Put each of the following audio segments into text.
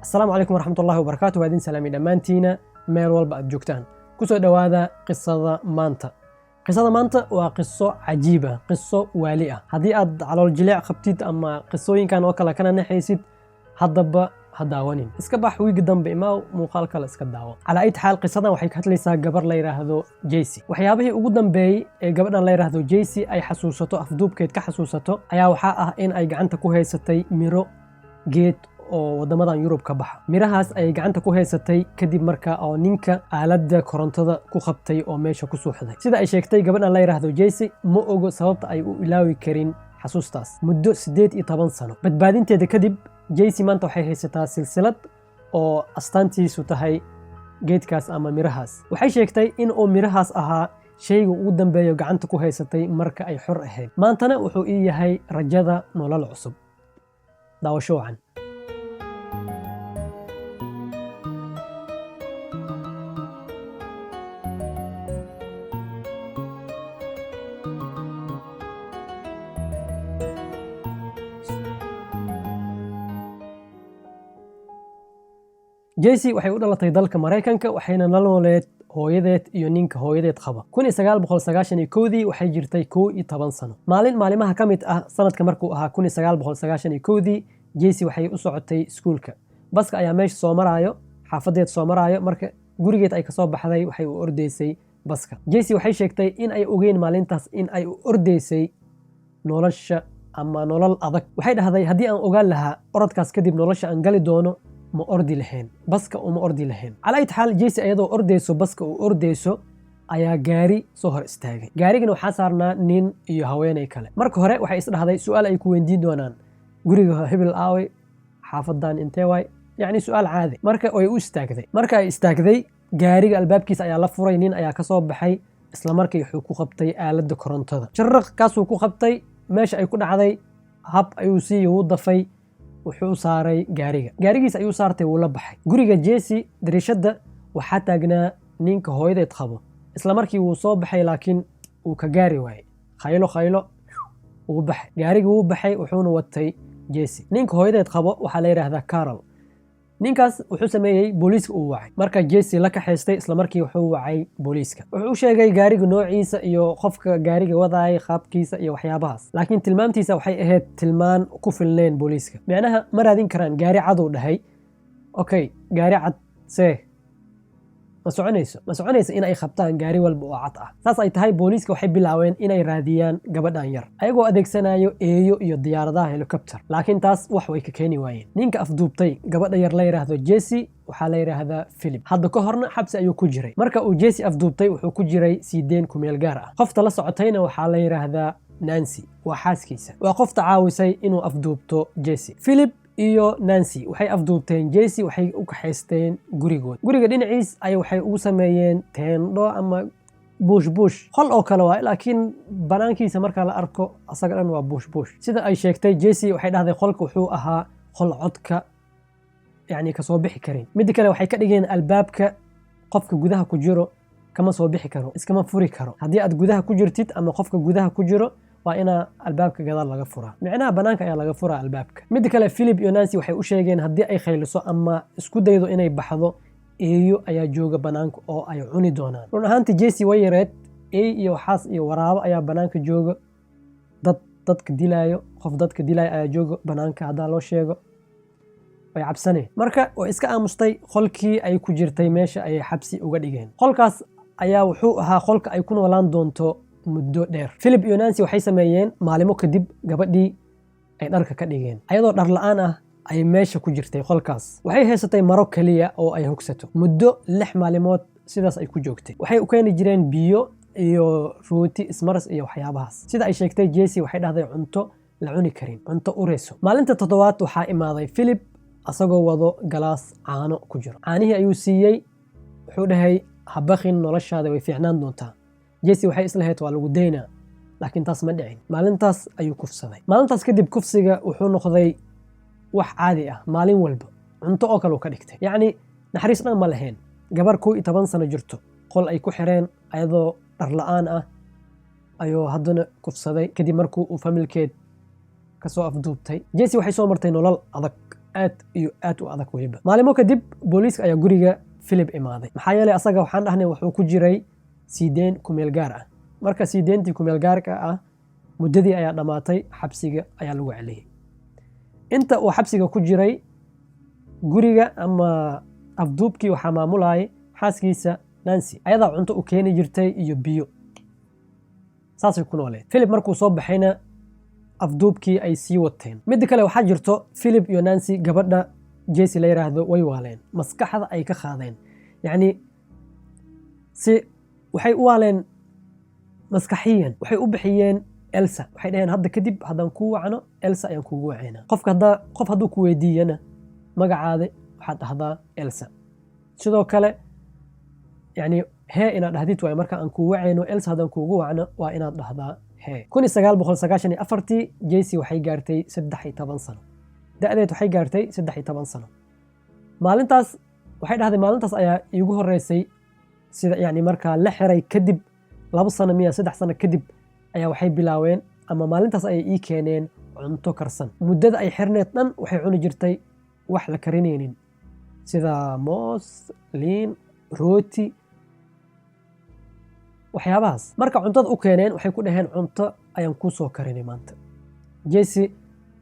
السلام عليكم ورحمة الله وبركاته. وادين سلامي دمانتينا ميل والبا أدجوكتان كسو دوادا قصة مانتا. قصة مانتا وقصة عجيبة، قصة والئة. هدي أد على الجليع خبتيت أما قصوين كان وكلا كان نحيسيت هدبا هداوانين اسكباح وي قدام بإماو موقال كلا اسكداوا. على أي حال قصة waxay ka hadlaysaa gabar la yiraahdo Jaycee. waxyaabihii ugu dambeeyay ee gabadhan la yiraahdo Jaycee ay xasuusato afduubkeed ka xasuusato ayaa waxa ah in ay gacanta ku haysatay miro geed oo wadamadan Yurub ka baxa. mirahaas ay gacanta ku haysatay kadib markaa oo ninka aaladda korontada ku qabtay oo meesha ku suuxday. sida ay sheegtay gabadhan la yiraahdo Jaycee ma ogo sababta ay u ilaawi karin xasuustaas muddo 18 sano. badbaadinteeda kadib Jaycee maanta waxay haysataa silsilad oo astaantiisu tahay geedkaas ama mirahaas. waxay sheegtay in uu mirahaas ahaa shayga ugu dambeeyo gacanta ku haysatay marka ay xor ahayd. maantana wuxuu ii yahay rajada nolol cusub. daawasho wacan. Jaycee waxay u dhalatay dalka Mareykanka waxayna la nooleed hooyadeed iyo ninka hooyadeed qaba. 1991 waxay jirtay 11 sano. maalimaha ka mid ah sanadka markuu ahaa 1991 Jaycee waxay u socotay iskuulka. baska ayaa meesha soo maraayo, xaafadeed soo maraayo, marka gurigeed ay ka soo baxday waxay u ordaysay baska. Jaycee waxay sheegtay in ay ogeyn maalintaas in ay u ordaysay nolosha ama nolol adag. waxay dhahday haddii aan ogaan lahaa orodkaas kadib nolosha aan gali doono ma ordi lahayn baska uma ordi lahayn. على أي حال Jaycee ayadoo ordayso baska uu ordayso ayaa gaari soo hor istaagay. gaarigana waxaa saarnaa nin iyo haweeney kale. marka hore waxay isdhahday su'aal ay ku weydiin doonaan guriga hebel aaway xaafadan intee waay, yacni su'aal caadi. marka way u istaagday. marka ay istaagday gaariga albaabkiisa ayaa la furay, nin ayaa ka soo baxay isla markii wuxuu ku qabtay aaladda korontada. sharraq kaasuu ku qabtay meesha ay ku dhacday hab ayuu sii u dafay wuxuu saaray gaarigiisa ayuu saartay wuu la baxay. guriga Jaycee dariishada waxaa taagnaa ninka hooyadeed qabo. isla markii wuu soo baxay laakiin uu ka gaari waayay. khaylo wuu baxay. gaarigii wuu baxay wuxuuna watay Jaycee. ninka hooyadeed qabo waxaa la yiraahdaa Carol. ninkaas wuxuu sameeyay booliiska uu wacay. marka Jaycee la kaxaystay isla markii wuxuu wacay booliiska. wuxuu sheegay gaariga noociisa iyo qofka gaariga wadaayay qaabkiisa iyo waxyaabahaas. laakiin tilmaamtiisa waxay ahayd tilmaan ku filneen booliiska. macnaha ma raadin karaan gaari cad uu dhahay. okay, gaari cad see ma soconayso in ay qabtaan gaari walba oo cad ah. saas ay tahay booliiska waxay bilaabeen inay raadiyaan gabadhan yar ayagoo adeegsanayo eeyo iyo diyaaradaha helicopter. laakiin taas wax way ka keeni waayeen. ninka afduubtay gabadha yar la yiraahdo Jaycee waxaa la yiraahdaa Philip. hadda ka horna xabsi ayuu ku jiray. marka uu Jaycee afduubtay wuxuu ku jiray siideen ku meel gaar ah. qofta la socotayna waxaa la yiraahdaa Nancy. waa xaaskiisa. waa qofta caawisay inuu afduubto Jaycee. Philip iyo Nancy waxay afduubteen Jaycee waxay u kaxaysteen guriga dhinaciis ay waxay ugu sameeyeen teendho ama bush qol oo kale waa, laakiin banaankiisa marka la arko asaga dhan waa bush. sida ay sheegtay Jaycee waxay dhahday qolka wuxuu ahaa qol codka yacni ka soo bixi karin. mid kale waxay ka dhigeen albaabka qofka gudaha ku jiro kama soo bixi karo, iskama furi karo. haddii aad gudaha ku jirtid ama qofka gudaha ku jiro waa ina albaabka gadaal laga furaa. macnaha banaanka ayaa laga furaa albaabka. mid kale Philip iyo Nancy waxay u sheegeen haddii ay khayliso ama isku daydo inay baxdo eeyo ayaa jooga banaanka oo ay cuni doonaan. run ahaantii Jaycee way yareed. eey iyo waxaas iyo waraabo ayaa banaanka jooga. dadka dilaayo, qof dadka dilaayo ayaa jooga banaanka. haddaa loo sheego way cabsaneen. marka way iska aamustay. qolkii ay ku jirtay meesha ayay xabsi uga dhigeen. qolkaas ayaa wuxuu ahaa qolka ay ku noolaan doonto muddo dheer. Philip iyo Nancy waxay sameeyeen maalimo kadib gabadhii ay dharka ka dhigeen. ayadoo dhar la'aan ah ay meesha ku jirtay qolkaas. waxay haysatay maro kaliya oo ay hogsato. muddo 6 maalimood sidaas ay ku joogtay. waxay u keeni jireen biyo iyo rooti ismaras iyo waxyaabahaas. sida ay sheegtay Jaycee waxay dhahday cunto la cuni karin, cunto ureyso. maalinta toddobaad waxaa imaaday Philip asagoo wado galaas caano ku jiro. caanihii ayuu siiyey. wuxuu dhahay ha baqin, noloshaada way fiicnaan doontaa. Jaycee waxay islahayd waa lagu daynaa, laakiin taas ma dhicin. maalintaas ayuu kufsaday. maalintaas kadib kufsiga wuxuu noqday wax caadi ah. maalin walba cunto oo kale uu ka dhigtay. yacni naxariis dhan ma lahayn. gabar 11 sano jirto qol ay ku xireen ayadoo dhar la'aan ah ayuu haddana kufsaday kadib markuu uu familkeed ka soo afduubtay. Jaycee waxay soo martay nolol adag. aad iyo aad u adag weliba. Maalimo kadib booliiska ayaa guriga Philip imaaday, maxaa yeelay asaga waxaan dhahnay wuxuu ku jiray siideen kumeel gaar ah. Marka siideentii kumeel gaarka ah muddadii ayaa dhammaatay, xabsiga ayaa lagu celiyay. Inta uu xabsiga ku jiray, guriga ama afduubkii waxaa maamulayay xaaskiisa Nancy, ayadaa cunto u keeni jirtay iyo biyo, saasay ku nooleed. Philip markuu soo baxayna afduubkii ay sii wateen. Mid kale waxaa jirto Philip iyo Nancy, gabadha Jessie la yiraahdo, way waaleen, maskaxda ay ka qaadeen. yacni si waxay u waaleen maskaxiyan, waxay u bixiyeen Elsa. waxay dhaheen hadda kadib haddaan kuu wacno Elsa ayaan kuugu wacaynaa. qof hadduu ku weydiiyana magacaada waxaad dhahdaa Elsa. sidoo kale yacni hee inaad dhahdid waay, marka aan kuu wacayno Elsa haddaan kuugu wacno waa inaad dhahdaa hee. 1994 Jessie waxay gaartay 13 sano. da'deed waxay gaartay 13 sano. maalintaas waxay dhahday maalintaas ayaa iigu horeysay sida yacni markaa la xiray kadib 2 sano miya 3 sano kadib ayaa waxay bilaaween, ama maalintaas ayay ii keeneen cunto karsan. muddada ay xirneed dhan waxay cuni jirtay wax la karinaynin sida moos, liin, rooti, waxyaabahaas. marka cuntada u keeneen waxay ku dhaheen cunto ayaan kuu soo karinay maanta. Jessie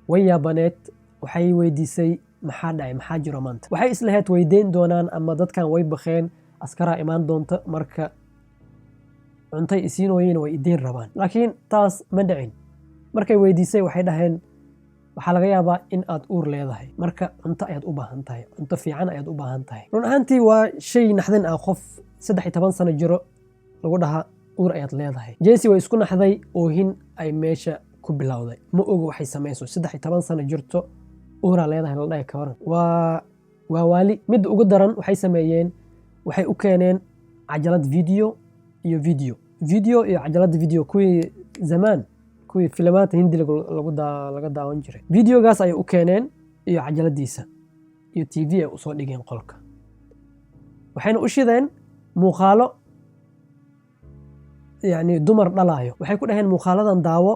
way yaabaneed, waxay weydiisay maxaa dhacay, maxaa jiro maanta. waxay islahayd weydiin doonaan ama dadkan way baqeen, askaraa imaan doonta, marka cuntay isiinooyin way idiin rabaan. laakiin taas ma dhicin. markay weydiisay waxay dhaheen waxaa laga yaabaa in aad uur leedahay, marka cunto ayaad u baahan tahay, cunto fiican ayaad u baahan tahay. run ahaantii waa shay naxdin ah qof 13 sano jiro lagu dhahaa uur ayaad leedahay. Jessie way isku naxday, oohin ay meesha ku bilowday. ma oga waxay samayso, 13 sano jirto uuraa leedahay la dhahay ka waran. waa waali. midda ugu daran waxay sameeyeen, waxay u keeneen cajalad video iyo cajalada video kuwii zamaan, kuwii filmaanta hindi laga daawan jiray. videogaas ayay u keeneen iyo cajaladiisa iyo TV ay usoo dhigeen qolka. waxayna u shideen muuqaalo yacni dumar dhalaayo. waxay ku dhaheen muuqaaladan daawo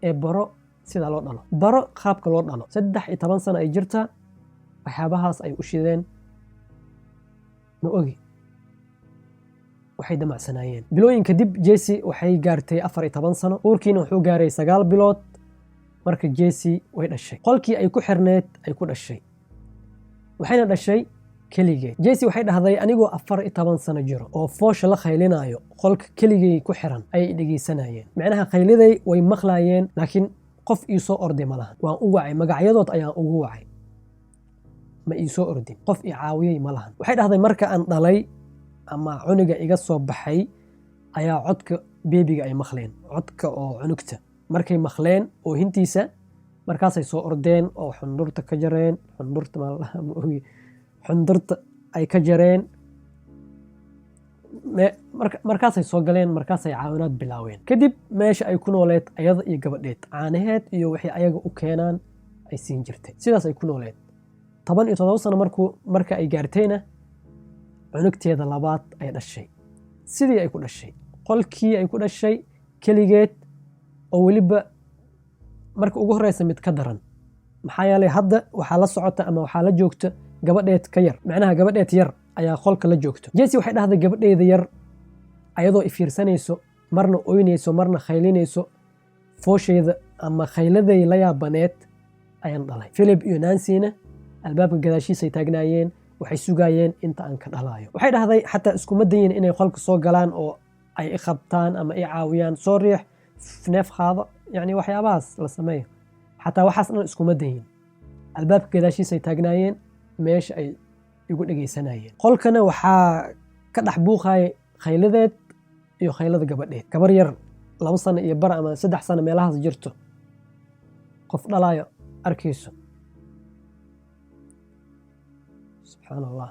ee baro sida loo dhalo, baro qaabka loo dhalo. 13 sano ay jirta, waxyaabahaas ay u shideen ma ogi. waxay damacsanaayeen. bilooyin kadib Jessie waxay gaartay 14 sano, uurkiina wuxuu gaaray 9 bilood. marka Jessie way dhashay, qolkii ay ku xirneed ay ku dhashay, waxayna dhashay keligeed. Jessie waxay dhahday anigoo 14 sano jiro oo foosha la khaylinayo, qolka keligay ku xiran ayay dhegeysanayeen. macnaha khayliday way maqlaayeen, laakiin qof ii soo orday ma lahan. waan u wacay, magacyadood ayaan ugu wacay, ma ii soo ordin, qof ii caawiyey ma lahan. waxay dhahday marka aan dhalay ama cuniga iga soo baxay ayaa codka beebiga ay maqleen, codka oo cunugta. markay maqleen oohintiisa, markaasay soo ordeen oo xundurta ka jareen, xundurta ay ka jareen. markaasay soo galeen, markaasay caawinaad bilaaween. kadib meesha ay ku nooleed ayada iyo gabadheed, caanaheed iyo wixii ayaga u keenaan ay siin jirtay. sidaas ay ku nooleed 17 sano. marka ay gaartayna cunugteeda labaad ay dhashay. sidii ay ku dhashay, qolkii ay ku dhashay keligeed, oo weliba marka ugu horeysa mid ka daran. maxaa yeelay hadda waxaa la socota ama waxaa la joogta gabadheed ka yar, macnaha gabadheed yar ayaa qolka la joogto. Jessie waxay dhahday gabadheeda yar ayadoo ifiirsanayso, marna oynayso, marna khaylinayso, foosheeda ama khayladay la yaabaneed ayaan dhalay. Philip iyo Nancyna albaabka gadaashiisay taagnaayeen, waxay sugayeen inta aan ka dhalayo. waxay dhahday xataa iskuma dayin inay qolka soo galaan oo ay i qabtaan ama i caawiyaan, soo riix, neef qaado, yacni waxyaabahaas la sameeyo. xataa waxaas dhan iskuma dayin. albaabka gadaashiisay taagnaayeen, meesha ay igu dhegeysanayeen. qolkana waxaa ka dhex buuqayay khayladeed iyo khaylada gabadheed. gabar yar 2 sano iyo bar ama 3 sano meelahaas jirto, qof dhalayo arkayso. subxaan allah.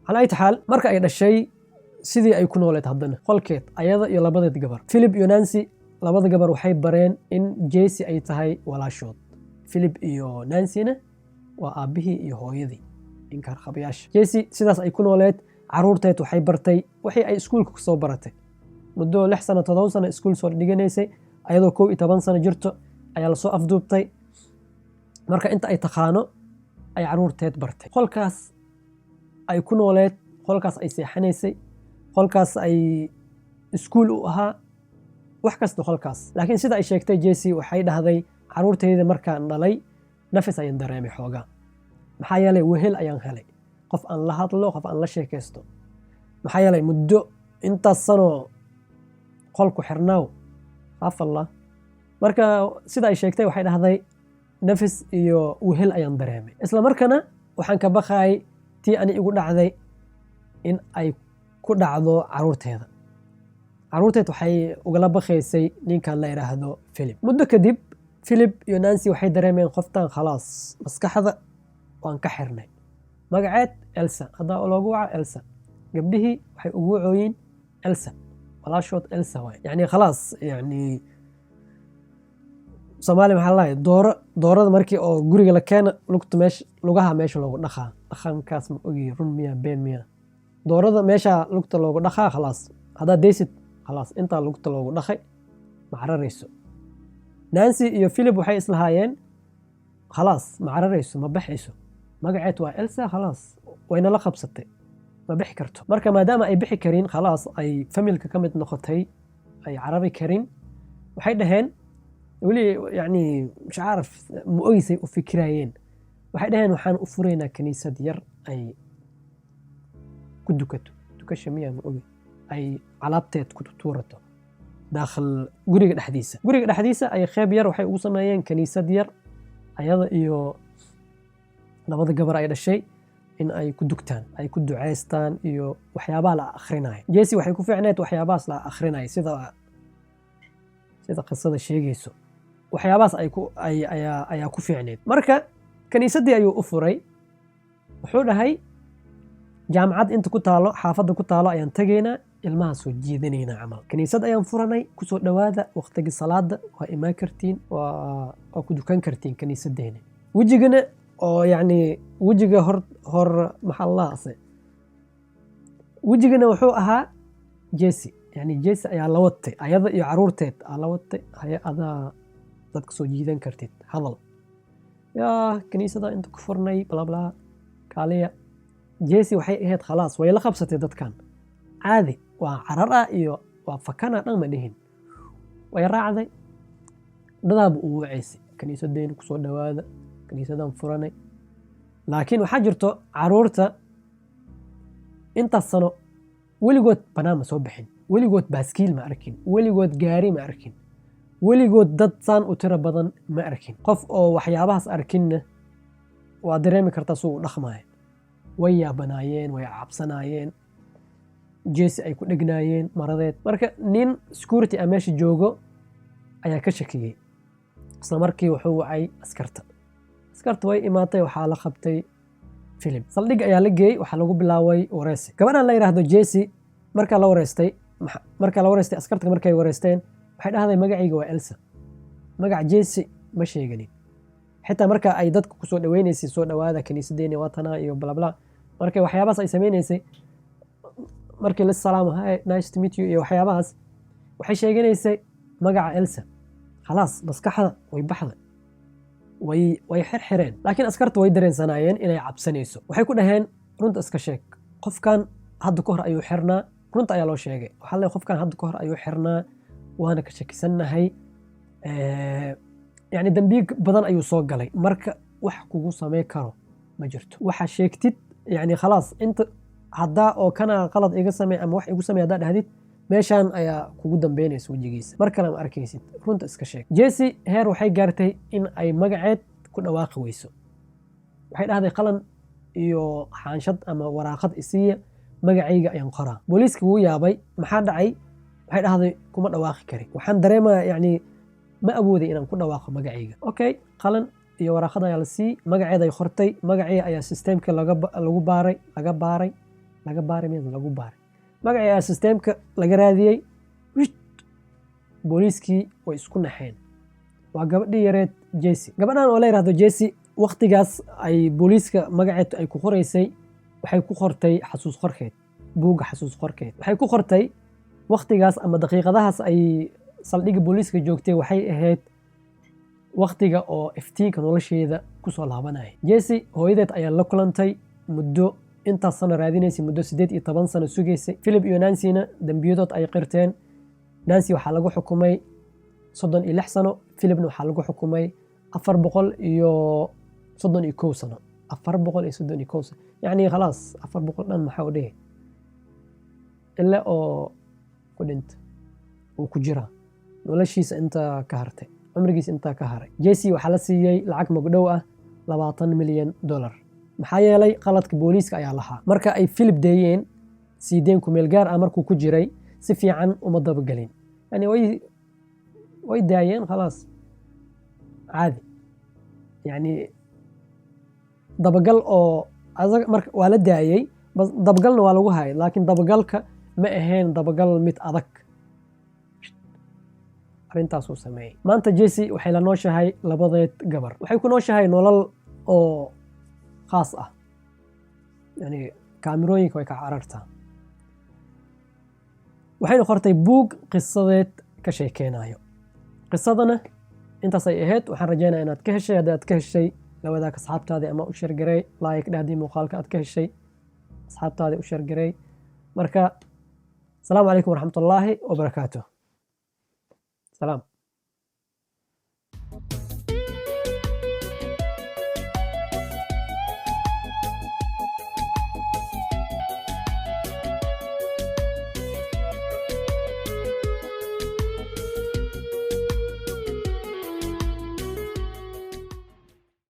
calaa ayati xaal, marka ay dhashay sidii ay ku nooleed haddana qolkeed ayada iyo labadeed gabar. Philip iyo Nancy, labada gabar waxay bareen in Jessie ay tahay walaashood. Philip iyo Nancyna waa aabihii iyo hooyadii, inkaar qabayaasha. Jessie sidaas ay ku nooleed, caruurteed waxay bartay wixii ay iskuulka ku soo baratay. muddo 6 sano 7 sano iskuul soo dhiganaysay, ayadoo 11 sano jirto ayaa la soo afduubtay. marka inta ay taqaano ay caruurteed bartay. Qolkaas ay ku nooleed, qolkaas ay seexanaysay, qolkaas ay iskuul u ahaa, wax kasta qolkaas. Laakiin sida ay sheegtay Jessie waxay dhahday caruurteyda markaan dhalay nafis ayaan dareemay xoogaa. maxaa yeelay wehel ayaan helay, qof aan la hadlo, qof aan la sheekaysto. maxaa yeelay muddo intaas sano qolku xirnaaw afallah. marka sida ay sheegtay waxay dhahday nafis iyo wehel ayaan dareemay. isla markana waxaan ka baqaay tii ani igu dhacday in ay ku dhacdo caruurteeda. caruurteed waxay ugala baqaysay ninkan la yiraahdo Philip. muddo kadib Philip iyo Nancy waxay dareemeen qoftan khalaas maskaxda waan ka xirnay. magaceed Elsa, hadda loogu waca Elsa. gabdhihii waxay ugu wacooyin Elsa, walaashood Elsa waay. yani khalaas yani Soomaali maxaa la doorada markii oo guriga la keeno lugta meesha lugaha meesha loogu dhaqaa. dhaqankaas ma ogi run miya been miya. doorada meesha lugta loogu dhaqaa khalaas. haddaad deysid khalaas intaa lugta loogu dhaqay ma cararayso. Nancy iyo Philip waxay islahaayeen khalaas ma cararayso, ma baxayso. magaceed waa Elsa, khalaas wayna la qabsatay, ma bixi karto. marka maadaama ay bixi karin khalaas ay familka ka mid noqotay, ay carari karin, waxay dhaheen weli yani mش عارف ma ogeysay u fikirayeen. waxay dhaheen waxaan u furaynaa kaniisad yar ay ku dukato. dukasha miyaa ma ogi, ay alaabteed ku tuurato daakhil guriga dhexdiisa. guriga dhexdiisa ay qeyb yar waxay ugu sameeyeen kaniisad yar ayada iyo labada gabar ay dhashay in ay ku dugtaan, ay ku duceystaan iyo waxyaabaha la akhrinayo. Jessie waxay ku fiicneed waxyaabahaas la akhrinayo sida qisada sheegayso. waxyaabahaas ayaa ku fiicneed. marka kaniisadii ayuu u furay. wuxuu dhahay jaamacad inta ku taalo, xaafadda ku taalo ayaan tagaynaa, ilmaha soo jiidanaynaa camal. kaniisad ayaan furanay, kusoo dhawaada waqtigii salaada, waa imaan kartiin, waa ku dukan kartiin kaniisadeena. wejigana oo yani wejiga hor maxaa laase wejigana wuxuu ahaa Jessie. yani Jessie ayaa la watay, ayada iyo caruurteed aa la watay. adaa dadka soo jiidan kartid, hadal yaa kaniisada inta ku furnay bla bla kaaliya. Jessie waxay ahayd khalaas way la qabsatay dadkan caadi, waa carara iyo waa fakana dhan ma dhihin. way raacday, dadaab uu wacaysay kaniisadeena kusoo dhawaada, kaniisadan furanay. laakiin waxaa jirto caruurta intaas sano weligood banaan ma soo bixin, weligood baaskiil ma arkin, weligood gaari ma arkin, weligood dad saan u tiro badan ma arkin. qof oo waxyaabahaas arkinna waa dareemi kartaa suu u dhaqmaayo. way yaabanaayeen, way cabsanaayeen. Jessie ay ku dhegnaayeen maradeed. marka nin security ah meesha joogo ayaa ka shakiyey. isla markii wuxuu wacay askarta. askarta way imaatay, waxaa la qabtay Philip. saldhig ayaa la geeyey, waxaa lagu bilaaway wareysi. gabadhan la yiraahdo Jessie marka la wareystay askarta markay wareysteen waxay dhahday magacayga waa Elsa. magac Jessie ma sheeganin. xitaa marka ay dadku ku soo dhaweynaysay soo dhawaada kaniisadeena waatana iyo bla bla, markay waxyaabahaas ay sameynaysay, markii la salaamo hi nice to meet you iyo waxyaabahaas, waxay sheeganaysay magaca Elsa. khalaas maskaxda way baxday, way xirxireen. laakiin askarta way dareensanaayeen inay cabsanayso. waxay ku dhaheen runta iska sheeg, qofkan hadda ka hor ayuu xirnaa. runta ayaa loo sheegay. waxaa leeyahay qofkan hadda ka hor ayuu xirnaa, waana ka shakisannahay, yani dambiyo badan ayuu soo galay, marka wax kugu sameyn karo ma jirto. waxa sheegtid yani khalaas inta haddaa oo kana qalad iga samey ama wax igu samey haddaa dhahdid, meeshaan ayaa kugu dambeynaysa wejigiisa, mar kale ma arkaysid. runta iska sheeg. Jessie heer waxay gaartay in ay magaceed ku dhawaaqi weyso. waxay dhahday qalan iyo xaanshad ama waraaqad isiiya, magacayga ayaan qoraa. booliiska wuu yaabay, maxaa dhacay? waxay dhahday kuma dhawaaqi kari, waxaan dareemayaa yani ma awooday inaan ku dhawaaqo magacayga. okay, qalan iyo waraaqad ayaa la siiyey, magaceeda ay qortay. magacii ayaa systemka lagu baaray. magacii ayaa systemka laga raadiyey. booliiskii way isku naxeen. waa gabadhii yareed Jessie. gabadhan oo la yiraahdo Jessie waqtigaas ay booliiska magaceed ay ku qoraysay, waxay ku qortay xasuus qorkeed, buugga xasuus qorkeed. waxay ku qortay waqtigaas ama daqiiqadahaas ay saldhigga booliiska joogtay waxay ahayd waqtiga oo iftiinka nolosheeda kusoo laabanaya. Jessie hooyadeed ayaa la kulantay muddo intaas sano raadinaysay, muddo 18 sano sugaysay. Philip iyo Nancy-na dambiyadood ay qirteen. Nancy waxaa lagu xukumay 36 sano, Philipna waxaa lagu xukumay 431 sano. 431 sano يعني خلاص 400 dhan maxaa u dhihi ilaa oo ku dhinta uu ku jira noloshiisa inta ka hartay, cumrigiisa inta ka haray. Jessie waxaa la siiyey lacag magdhow ah $20 milyan maxaa yeelay qaladka booliiska ayaa lahaa. Marka ay Philip deeyeen siideen ku meel gaar ah markuu ku jiray, si fiican uma dabagelin, yani way daayeen khalaas caadi, yani dabagal oo marka waa la daayay, bas dabagalna waa lagu hayay, laakiin dabagalka ma ahayn dabagal mid adag. arrintaas uu sameeyay. Maanta Jessie waxay la nooshahay labadeed gabar, waxay ku nooshahay nolol oo khaas ah, yani kaamirooyinka way ka carartaa. waxayna qortay buug qisadeed ka sheekeynayo. qisadana intaas ay ahayd. waxaan rajaynayaa inaad ka heshay. haddii aad ka heshay la wadaag asxaabtaadii ama u sheergarey, like dhahdii muuqaalka aad ka heshay, asxaabtaadii u sheergarey. marka asalaamu calaykum waraxmatullaahi wabarakaatuh. salaam.